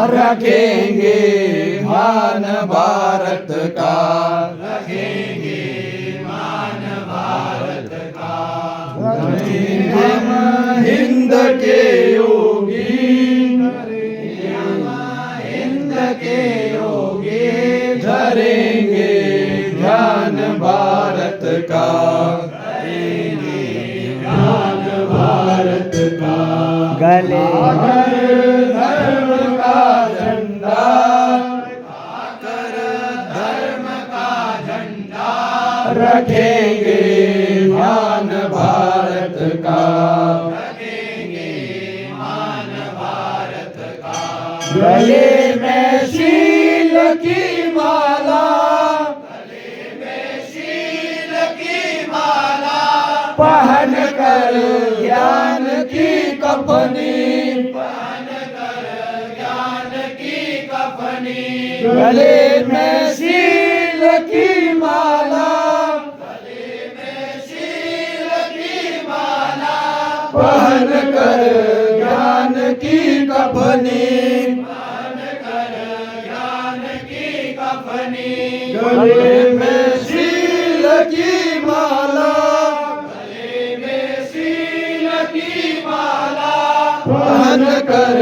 रखेंगे मान भारत का, रखेंगे मान भारत का। हम हिंद के योगी, हिंद के योगी धरेंगे ध्यान भारत का, करेंगे ध्यान भारत का। गले धर्म का झंडा, आकर धर्म का झंडा रखेंगे ध्यान भारत का, रखेंगे मान भारत का। गले में शील की माला, गले में शील की माला पहन कर ज्ञान की कफनी, पहन कर ज्ञान की कफनी। गले में शील की माला, गले में शील की माला पहन कर ज्ञान की कफनी, पहन कर ज्ञान की कफनी। गले में शील की माला, गले में शील की माला पहन कर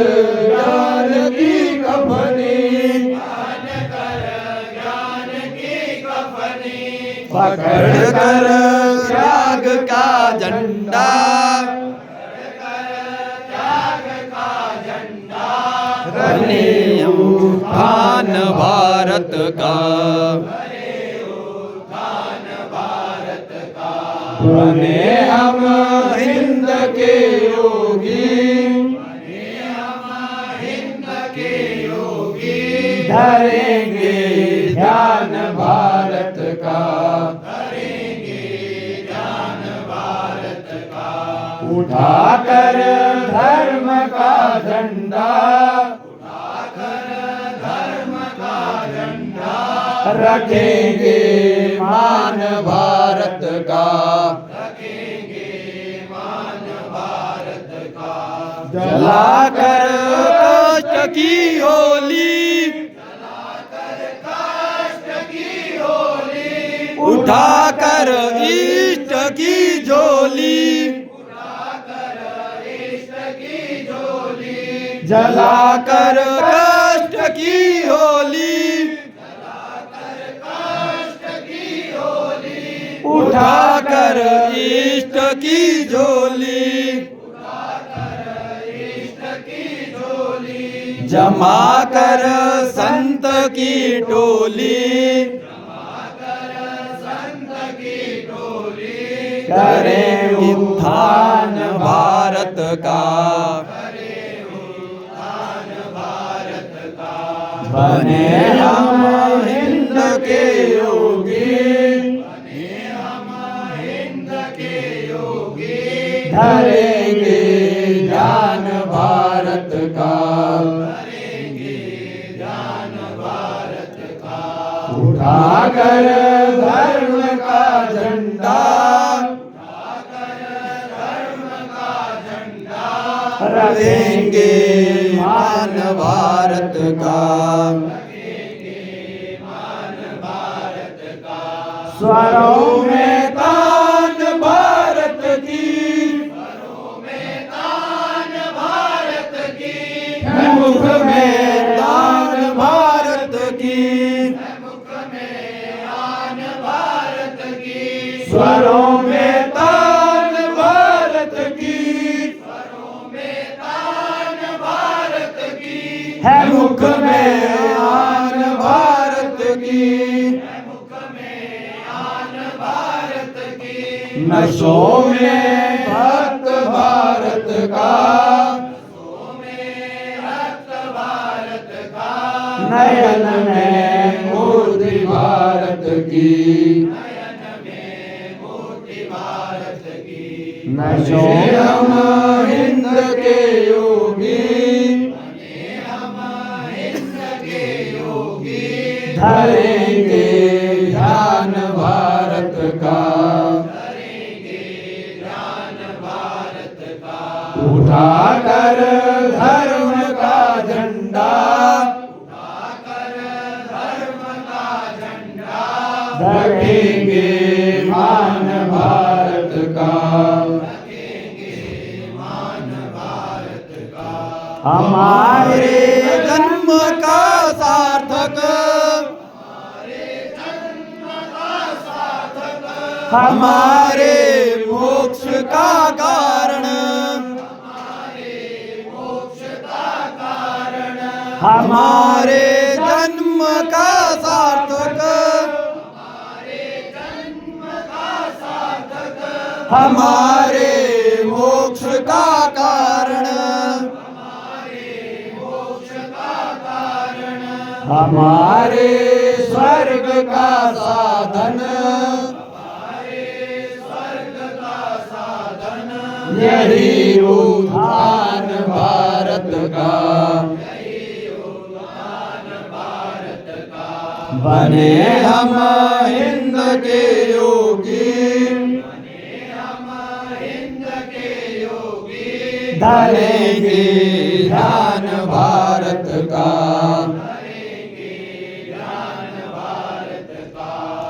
ज्ञान की कफनी, पहन कर ज्ञान की कफनी। पकड़ कर त्याग का झंडा, त्याग का झंडा रहे उत्थान भारत का, उत्थान भारत का। बने हम हिंद के योगी, हम हिंद के योगी धरेंगे ध्यान भारत का, करेंगे ध्यान भारत का। उठाकर धर्म का झंडा, उठाकर धर्म का झंडा रखेंगे मान भारत का, रखेंगे मान भारत का। जलाकर कष्ट की होली, जलाकर काष्ठ की होली उठाकर इष्ट की झोली, उठाकर इष्ट की झोली जलाकर कष्ट की होली, जलाकर काष्ठ की होली उठाकर इष्ट की झोली, उठाकर इष्ट की झोली जमा कर संत की टोली, जमाकर संत की टोली करें उत्थान भारत का, करे उत्थान भारत का। बने हम हिंद के योगी, हम हिंद के योगी धरेंगे ध्यान भारत का, करेंगे ध्यान भारत का। उठाकर धर्म का झंडा, उठाकर धर्म का झंडा रखेंगे मान भारत का, रखेंगे मान भारत का। स्वरों में तान भारत की, स्वरों में तान भारत की मुख में तान भारत की, मुख में आन भारत की। स्वरों में तान भारत की, स्वरों में तान भारत की है मुख में आन भारत की, मुख में आन भारत की। नशों में भक्त भारत का, नशों में रक्त भारत का नयन में मूर्ति भारत की, नयन में मोती भारत की। नशों हम हिंद के योगी, हम हिंद के योगी धरेंगे ध्यान भारत का, करेंगे ध्यान भारत का। उठाकर धर्म का झंडा, हमारे जन्म का सार्थक, हमारे मोक्ष का कारण, हमारे जन्म का सार्थक, हमारे मोक्ष का कारण, हमारे स्वर्ग का साधन, यही उत्थान भारत का, बने हम हिंद के योगी, धरेंगे ध्यान भारत का,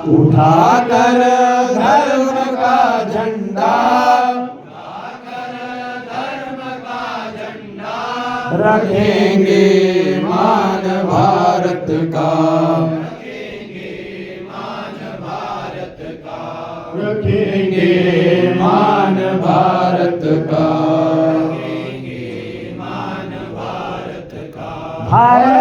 उठाकर धर्म का झंडा, रखेंगे मान भारत का, रखेंगे मान भारत का, भारत